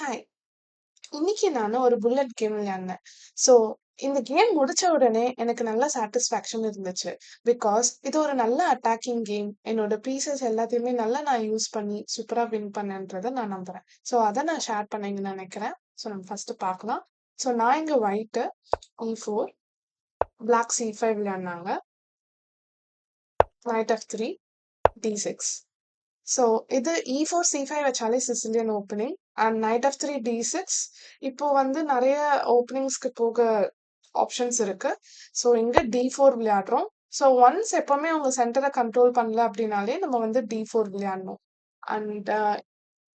Hi. இன்னைக்கு நானு ஒரு புல்லட் கேம் விளையாடினேன். ஸோ, இந்த கேம் முடிச்ச உடனே எனக்கு நல்ல சாட்டிஸ்ஃபேக்ஷன் இருந்துச்சு. பிகாஸ் இது ஒரு நல்ல அட்டாக்கிங் கேம். என்னோட பீசஸ் எல்லாத்தையுமே நல்லா நான் யூஸ் பண்ணி சூப்பரா வின் பண்ணேன்றத நான் நம்புறேன். ஸோ, அத நான் ஷேர் பண்ணீங்கன்னு நெனைக்கிறேன். ஸோ, நம்ம ஃபர்ஸ்ட் பார்க்கலாம். ஸோ, நான் இங்க ஒயிட்டு E4, பிளாக் C5 விளையாடுனாங்க. Knight F3, D6. ஸோ இது E4, C5 வச்சாலே Sicilian opening. And night F3, D6 இப்போ வந்து நெறைய ஓப்பனிங்ஸ்க்கு போக ஆப்ஷன்ஸ் இருக்கு. ஸோ இங்க D4 விளையாடுறோம். ஸோ ஒன்ஸ் எப்பவுமே உங்க சென்டர கண்ட்ரோல் பண்ணல அப்டின்னாலே நம்ம வந்து D4 விளையாடணும். அண்ட்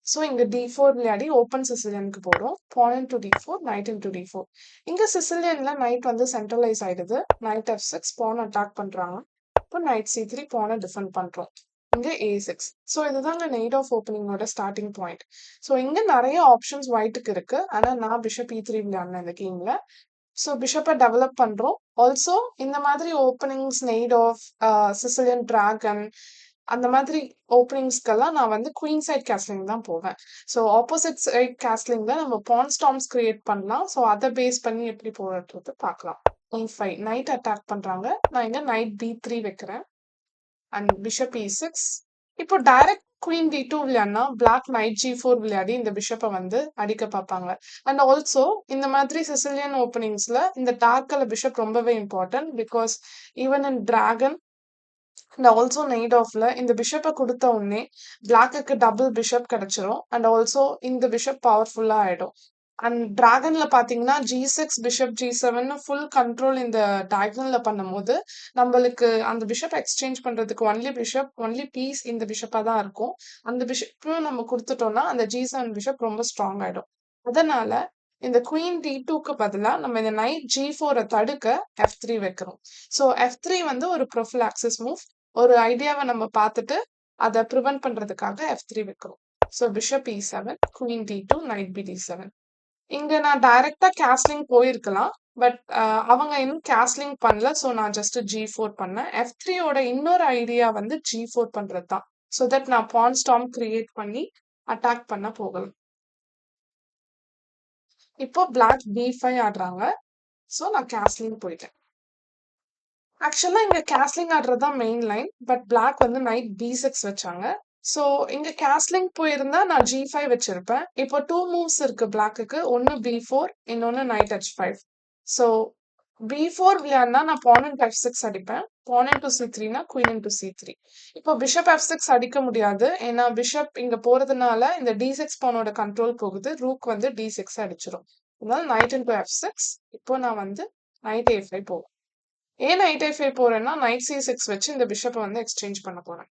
ஸோ இங்க D4 விளையாடி ஓப்பன் சிசிலியனுக்கு போறோம். Pawn into D4, knight into D4. இங்க சிசிலியன்ல நைட் வந்து சென்ட்ரலைஸ் ஆயிடுது. நைட் F6 பான் அட்டாக் பண்றாங்க. இப்போ நைட் C3 பான டிஃபெண்ட் பண்றோம். இங்க A6. ஸோ இதுதாங்க நைட் ஆஃப் ஓப்பனிங்கோட ஸ்டார்ட்டிங் பாயிண்ட். ஸோ இங்க நெறைய ஆப்ஷன்ஸ் ஒயிட்க்கு இருக்கு. ஆனா நான் பிஷப் E3 விளையாடினேன் இந்த கேம்ல. ஸோ பிஷப்ப டெவலப் பண்றோம். ஆல்சோ இந்த மாதிரி openings Najdorf Sicilian Dragon அந்த மாதிரி ஓப்பனிங்ஸ்க்கெல்லாம் நான் வந்து குயின் சைட் கேஸ்லிங் தான் போவேன். ஸோ ஆப்போசிட் சைட் கேஸ்லிங்ல நம்ம பான் ஸ்டார்ம்ஸ் கிரியேட் பண்ணலாம். ஸோ அத பேஸ் பண்ணி எப்படி போறது பார்க்கலாம். E5 நைட் அட்டாக் பண்றாங்க. நான் இங்க நைட் B3 வைக்கிறேன். And bishop E6. இப்போ டைரக்ட் குயின் D2 விளையாடினா பிளாக் நைட் G4 விளையாடி இந்த பிஷப்பை வந்து அடிக்க பார்ப்பாங்க. அண்ட் ஆல்சோ இந்த மாதிரி சிசிலியன் ஓப்பனிங்ஸ்ல இந்த டார்க் கலர் பிஷப் ரொம்பவே important. Because even in dragon and also night ஆஃப்ல இந்த பிஷப்பை கொடுத்த உடனே பிளாக்குக்கு டபுள் பிஷப் கிடைச்சிரும். அண்ட் ஆல்சோ இந்த பிஷப் பவர்ஃபுல்லா ஆயிடும். அண்ட் டிராகன்ல பாத்தீங்கன்னா G6 bishop G7 full control இந்த டயகனல்ல பண்ணும்போது நம்மளுக்கு அந்த பிஷப் எக்ஸ்சேஞ்ச் பண்றதுக்கு ஒன்லி பீஸ் இந்த பிஷப்பா தான் இருக்கும். அந்த பிஷப்பும் நம்ம கொடுத்துட்டோம்னா அந்த G7 பிஷப் ரொம்ப ஸ்ட்ராங் ஆயிடும். அதனால இந்த குயின் D2க்கு பதிலா நம்ம இந்த நைட் G4 தடுக்க F3 வைக்கிறோம். ஸோ F3 வந்து ஒரு ப்ரொஃபிலாக்சிஸ் மூவ். ஒரு ஐடியாவை நம்ம பார்த்துட்டு அதை ப்ரிவென்ட் பண்றதுக்காக F3 வைக்கிறோம். So bishop E7, queen D2, night BD7. இங்க நான் டைரக்டா கேஸ்லிங் போயிருக்கலாம். பட் அவங்க இன்னும் கேஸ்லிங் பண்ணல. ஸோ நான் ஜஸ்ட் G4 பண்ணேன். F3 ஓட இன்னொரு ஐடியா வந்து G4 பண்றது தான். ஸோ தட் நான் பான் ஸ்டார்ம் கிரியேட் பண்ணி அட்டாக் பண்ண போகலாம். இப்போ பிளாக் B5 ஆடுறாங்க. ஸோ நான் கேஸ்லிங் போயிட்டேன். ஆக்சுவலா இங்க கேஸ்லிங் ஆடுறது தான் மெயின் லைன். பட் பிளாக் வந்து நைட் B6 வச்சாங்க. ஸோ இங்க கேஸ்லிங் போயிருந்தா நான் G5 வச்சிருப்பேன். இப்போ 2 மூவ்ஸ் இருக்கு பிளாக்குக்கு. ஒன்னு B4, இன்னொன்னு நைட் H5. ஸோ B4 விளையாடினா நான் பான் இன்டு F6 அடிப்பேன். பான் இன்டு C3னா குயின் இன்டு C3. இப்போ பிஷப் F6 அடிக்க முடியாது. ஏன்னா பிஷப் இங்க போறதுனால இந்த D6 பானோட கண்ட்ரோல் போகுது. ரூக் வந்து D6 அடிச்சிரும். அதனால நைட் இன்டு F6. இப்போ நான் வந்து நைட் A5 போவேன். ஏன் நைட் A5 போறேன்னா நைட் C6 வச்சு இந்த பிஷப்பை வந்து எக்ஸ்சேஞ்ச் பண்ண போறேன்.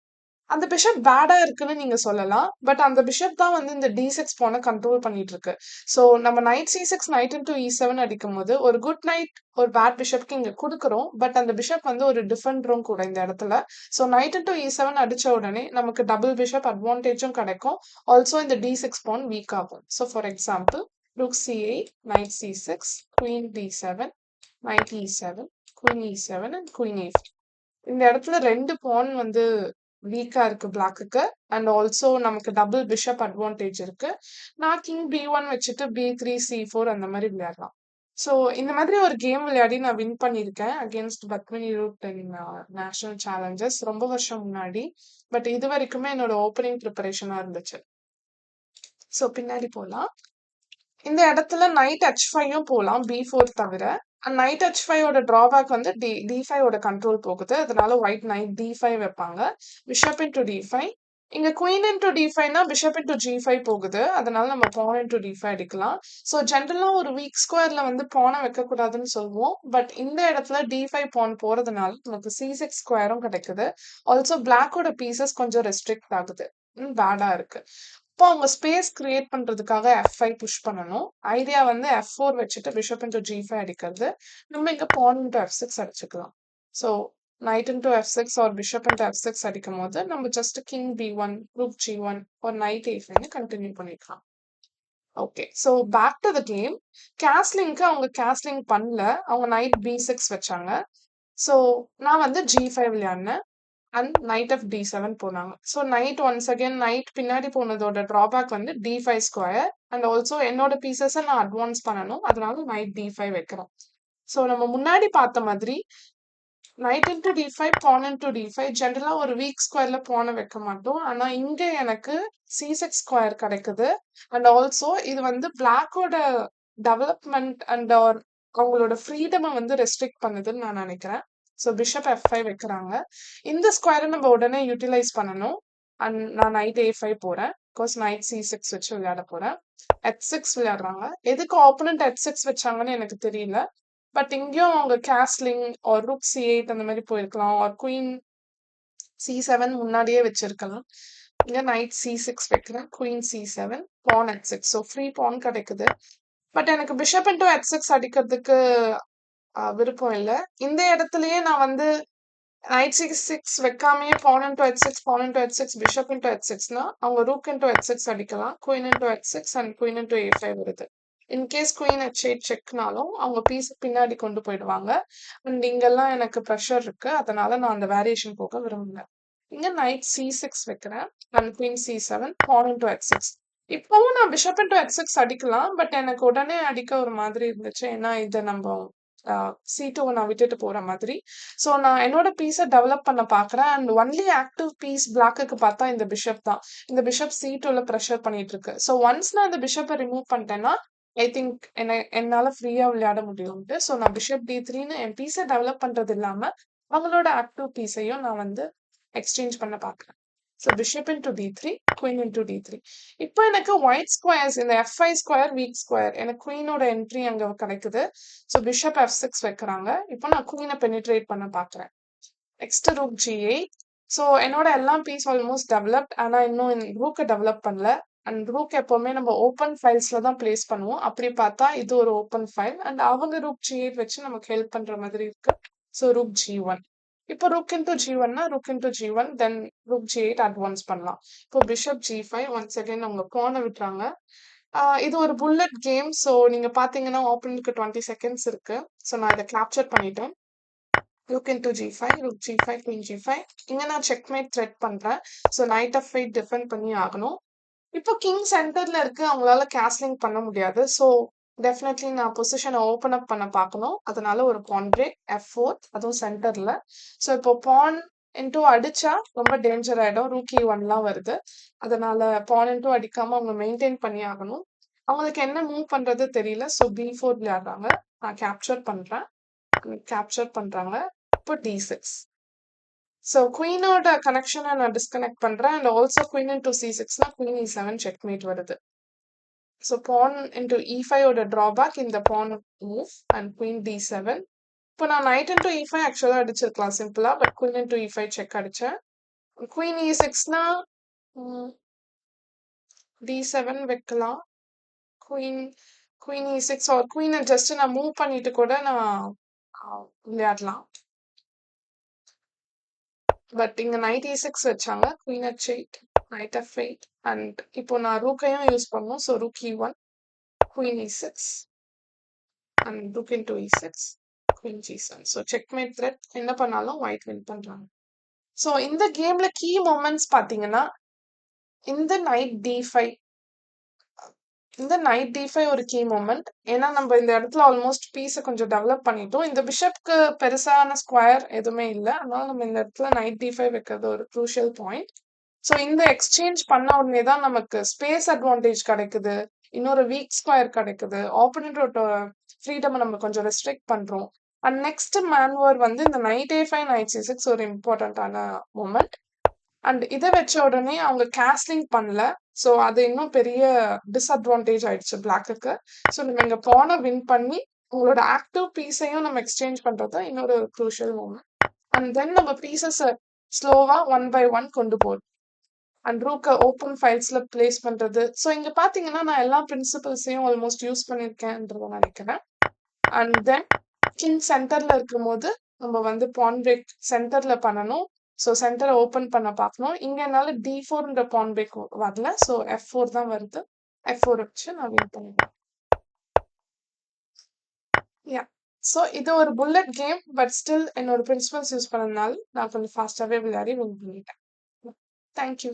அந்த பிஷப் பேடா இருக்குன்னு நீங்க சொல்லலாம். பட் அந்த பிஷப் தான் வந்து இந்த D6 பானை கண்ட்ரோல் பண்ணிட்டு இருக்கு. ஸோ நம்ம night C6 night into E7 அடிக்கும்போது ஒரு குட் நைட் ஒரு பேட் பிஷப்க்கு இங்க கொடுக்குறோம். பட் அந்த பிஷப் வந்து ஒரு டிஃபெண்டரும் கூட இந்த இடத்துல. ஸோ நைட் இன்டு E7 அடிச்ச உடனே நமக்கு டபுள் பிஷப் அட்வான்டேஜும் கிடைக்கும். ஆல்சோ இந்த D6 பான் வீக் ஆகும். So for example rook C8, knight C6, queen D7, knight E7, queen E7 and queen A5. இந்த இடத்துல 2 பான் வந்து வீக்கா இருக்கு பிளாக்குக்கு. அண்ட் ஆல்சோ நமக்கு டபுள் பிஷப் அட்வான்டேஜ் இருக்கு. நான் கிங் B1 வச்சுட்டு B3, C4 அந்த மாதிரி விளையாடலாம். ஸோ இந்த மாதிரி ஒரு கேம் விளையாடி நான் வின் பண்ணியிருக்கேன் against Padmini Rout in national challenges ரொம்ப வருஷம் முன்னாடி. பட் இது வரைக்குமே என்னோட ஓப்பனிங் ப்ரிப்பரேஷனா இருந்துச்சு. ஸோ பின்னாடி போலாம். இந்த இடத்துல நைட் H5யும் போலாம் B4 தவிர. நைட் H5 ஓட டிராபேக் வந்து D5 ஓட கண்ட்ரோல் போகுது. அதனால ஒயிட் நைட் D5 வைப்பாங்க. Bishop into D5. இங்க குயின் இன்டு D5னா பிஷப் இன்டு G5 போகுது. அதனால நம்ம பான் இன்டு D5 அடிக்கலாம். ஸோ ஜென்ரலா ஒரு வீக் ஸ்கொயர்ல வந்து பானை வைக்கக்கூடாதுன்னு சொல்லுவோம். பட் இந்த இடத்துல D5 பான் போறதுனால நமக்கு C6 ஸ்கொயரும் கிடைக்குது. ஆல்சோ பிளாக்கோட பீசஸ் கொஞ்சம் ரெஸ்ட்ரிக்ட் ஆகுது. பேடா இருக்கு. இப்போ அவங்க ஸ்பேஸ் கிரியேட் பண்றதுக்காக F5 புஷ் பண்ணணும். ஐடியா வந்து F4 வச்சுட்டு பிஷப் இன்டு G5 அடிக்கிறது. நம்ம இங்க பான் இன்டு F6 அடிச்சுக்கலாம். So knight into F6 or bishop into F6 அடிக்கும் போது நம்ம just king B1, rook G1 ஒரு நைட் A5 கண்டினியூ பண்ணிக்கலாம். Okay. So back to the game. கேஸ்லிங்க்கு அவங்க கேஸ்லிங் பண்ணல. அவங்க நைட் B6 வச்சாங்க. ஸோ நான் வந்து G5 விளையாடினேன். And night of D7 போனாங்க. So night once again night பின்னாடி போனதோட ட்ராபேக் வந்து D5 ஸ்கொயர் அண்ட் ஆல்சோ என்னோட பீசஸை நான் அட்வான்ஸ் பண்ணணும். அதனால நைட் D5 வைக்கிறேன். ஸோ நம்ம முன்னாடி பார்த்த மாதிரி நைட் இன்டூ D5 பான் இன்டூ D5 ஜென்ரலா ஒரு வீக் ஸ்கொயர்ல பானை வைக்க மாட்டோம். ஆனா இங்க எனக்கு C6 ஸ்கொயர் கிடைக்குது. அண்ட் ஆல்சோ இது வந்து பிளாக்கோட டெவலப்மெண்ட் அண்ட் அவங்களோட ஃப்ரீடமை வந்து ரெஸ்ட்ரிக்ட் பண்ணுதுன்னு நான் நினைக்கிறேன். ஸோ பிஷப் F5 வைக்கிறாங்க. இந்த ஸ்கொயரை நம்ம உடனே யூட்டிலைஸ் பண்ணணும். அண்ட் நான் நைட் A5 போறேன். பிகாஸ் நைட் C6 வச்சு விளையாட போறேன். H6 விளையாடுறாங்க. எதுக்கு ஆப்போனன்ட் H6 வச்சாங்கன்னு எனக்கு தெரியல. பட் இங்கேயும் அவங்க கேஸ்லிங் ஆர் ரூக் C8 அந்த மாதிரி போயிருக்கலாம். ஆர் குயின் C7 முன்னாடியே வச்சிருக்கலாம். இங்க நைட் C6 வைக்கிறேன். குயின் C7 பான் H6. ஸோ ஃப்ரீ பான் கிடைக்குது. பட் எனக்கு பிஷப் இன்டூ H6 அடிக்கிறதுக்கு விருப்பம் இல்லை. இந்த இடத்துலயே நான் வந்து நைட் C6 வைக்காமயே பான் இன்டூ H6 பான் இன்டூ H6 பிஷப் இன்டூ H6னா அவங்க ரூக் இன்டூ H6 அடிக்கலாம். Queen into H6 and queen into A5 வருது. இன்கேஸ் குயின் H8 செக்னாலும் அவங்க பீஸ் பின்னாடி கொண்டு போயிடுவாங்க. அண்ட் இங்கெல்லாம் எனக்கு ப்ரெஷர் இருக்கு. அதனால நான் அந்த வேரியேஷன் போக விரும்பல. இங்க நைட் C6 வைக்கிறேன். And queen C7 pawn into H6. இப்பவும் நான் பிஷப் இன்டூ H6 அடிக்கலாம். பட் எனக்கு உடனே அடிக்க ஒரு மாதிரி இருந்துச்சு. ஏன்னா இதை நம்ம C2 நான் விட்டுட்டு போற மாதிரி. ஸோ நான் என்னோட பீஸை டெவலப் பண்ண பார்க்குறேன். அண்ட் ஒன்லி ஆக்டிவ் பீஸ் பிளாக்குக்கு பார்த்தா இந்த பிஷப் தான். இந்த பிஷப் C2ல ப்ரெஷர் பண்ணிட்டு இருக்கு. ஸோ ஒன்ஸ் நான் இந்த பிஷப்பை ரிமூவ் பண்ணிட்டேன்னா ஐ திங்க் என்னால ஃப்ரீயா விளையாட முடியும்ட்டு. ஸோ நான் பிஷப் D3ன்னு என் பீஸை டெவலப் பண்றது இல்லாம அவங்களோட ஆக்டிவ் பீஸையும் நான் வந்து எக்ஸ்சேஞ்ச் பண்ண பார்க்குறேன். So bishop into D3 queen into D3. இப்போ எனக்கு ஒயிட் ஸ்கொயர்ஸ் இந்த F5 ஸ்கொயர் வீக் ஸ்கொயர் எனக்கு குயினோட என்ட்ரி அங்க கிடைக்குது. ஸோ பிஷப் F6 வைக்கிறாங்க. இப்போ நான் குயினை பெனிட்ரேட் பண்ண பார்க்குறேன். Next rook G8. ஸோ என்னோட எல்லா பீஸ் ஆல்மோஸ்ட் டெவலப்ட். ஆனா இன்னும் ரூக்கை டெவலப் பண்ணல. அண்ட் ரூக் எப்பவுமே நம்ம ஓப்பன் ஃபைல்ஸ்ல தான் பிளேஸ் பண்ணுவோம். அப்படி பார்த்தா இது ஒரு ஓப்பன் ஃபைல். அண்ட் அவங்க ரூக் G8 வச்சு நமக்கு ஹெல்ப் பண்ற மாதிரி இருக்கு. So rook G1. இப்போ ரூக் இன்டூ G1னா rook into G1 then rook G8 advance பண்ணலாம். இப்போ பிஷப் G5 ஒன்ஸ் அகைன் அவங்க பானை விட்டுறாங்க. இது ஒரு புல்லட் கேம். ஸோ நீங்க பாத்தீங்கன்னா ஓப்பனுக்கு 20 செகண்ட்ஸ் இருக்கு. ஸோ நான் இதை கேப்சர் பண்ணிட்டேன். Rook into G5 rook G5 queen G5. இங்க நான் செக்மேட் த்ரெட் பண்றேன். ஸோ நைட் ஆஃப் 8 டிஃபெண்ட் பண்ணி ஆகணும். இப்போ கிங் சென்டர்ல இருக்கு. அவங்களால கேஸ்லிங் பண்ண முடியாது. ஸோ டெஃபினெட்லி நான் பொசிஷனை ஓப்பன் அப் பண்ண பார்க்கணும். அதனால ஒரு பான் பிரேக் F4 அதுவும் சென்டர்ல. ஸோ இப்போ பான் இன்டூ அடிச்சா ரொம்ப டேஞ்சர் ஆயிடும். ரூக் E1லாம் வருது. அதனால பான் இன்டூ அடிக்காம அவங்க மெயின்டைன் பண்ணி ஆகணும். அவங்களுக்கு என்ன மூவ் பண்றது தெரியல. ஸோ B4 விளையாடுறாங்க. நான் கேப்சர் பண்றேன். கேப்சர் பண்றாங்க. இப்போ D6. ஸோ குயினோட கனெக்ஷனை நான் டிஸ்கனெக்ட் பண்றேன். அண்ட் ஆல்சோ குயின் இன்டூ C6னா குயின் E7 செக்மேட் வருது. ஸோ பான் இன்டூ E5 ஓட ட்ராபேக் இந்த pawn move and queen D7. இப்போ நான் நைட் இன்டூ E5 ஆக்சுவலா அடிச்சிருக்கலாம் சிம்பிளா. But queen into E5 check அடிச்சேன். குயின் E6னா D7 வைக்கலாம். குயின் குயின் E6 ஆர் குயினை ஜஸ்ட் நான் மூவ் பண்ணிட்டு கூட நான் விளையாடலாம். பட் இங்க நைட் E6 வச்சாங்க. Queen H8 night F8 and இப்போ நான் ரூக்கையும் யூஸ் பண்ணணும். So rook E1 queen E6 and rook into E6 queen G7. So checkmate thread என்ன பண்ணாலும் ஒயிட் வின் பண்றாங்க. ஸோ இந்த கேம்ல கீ மொமெண்ட்ஸ் பாத்தீங்கன்னா இந்த நைட் D5 ஒரு கீ மொமெண்ட். ஏன்னா நம்ம இந்த இடத்துல ஆல்மோஸ்ட் பீஸை கொஞ்சம் டெவலப் பண்ணிட்டோம். இந்த பிஷப்க்கு பெருசான ஸ்கொயர் எதுவுமே இல்லை. அதனால நம்ம இந்த இடத்துல நைட் D5 வைக்கிறது ஒரு க்ரூஷியல் பாயிண்ட். ஸோ இந்த எக்ஸ்சேஞ்ச் பண்ண உடனே தான் நமக்கு ஸ்பேஸ் அட்வான்டேஜ் கிடைக்குது. இன்னொரு வீக் ஸ்கொயர் கிடைக்குது. ஆப்போனண்டோட ஃப்ரீடம் நம்ம கொஞ்சம் ரெஸ்ட்ரிக்ட் பண்றோம். அண்ட் நெக்ஸ்ட் மேன்வர் வந்து இந்த நைட் A5 நைட் C6 ஒரு இம்பார்ட்டன்டான மூமெண்ட். அண்ட் இதை வச்ச உடனே அவங்க கேஸ்லிங் பண்ணல. ஸோ அது இன்னும் பெரிய டிஸ்அட்வான்டேஜ் ஆயிடுச்சு பிளாக்குக்கு. ஸோ நம்ம இங்க பானை வின் பண்ணி உங்களோட ஆக்டிவ் பீஸையும் நம்ம எக்ஸ்சேஞ்ச் பண்றது இன்னொரு க்ரூஷியல் மூமெண்ட். அண்ட் தென் நம்ம பீசஸ் ஸ்லோவா 1 by 1 கொண்டு போறோம். அண்ட் ரூக்கை ஓப்பன் ஃபைல்ஸ்ல பிளேஸ் பண்றது. ஸோ இங்க பாத்தீங்கன்னா நான் எல்லா பிரின்சிபல்ஸையும் ஆல்மோஸ்ட் யூஸ் பண்ணிருக்கேன்றத நினைக்கிறேன். அண்ட் தென் கிங் சென்டர்ல இருக்கும் போது நம்ம வந்து பான் பிரேக் சென்டர்ல பண்ணணும். ஸோ சென்டரை ஓப்பன் பண்ண பார்க்கணும். இங்க என்னால D4ன்ற பான் பிரேக் வரல. ஸோ F4 தான் வருது. F4 வச்சு நான் வின் பண்ணுவேன். யா ஸோ இது ஒரு புல்லட் கேம். பட் ஸ்டில் என்னோட பிரின்சிபல்ஸ் யூஸ் பண்ணதுனால நான் கொஞ்சம் ஃபாஸ்ட்டாவே விளையாடி வின் பண்ணிட்டேன். Thank you.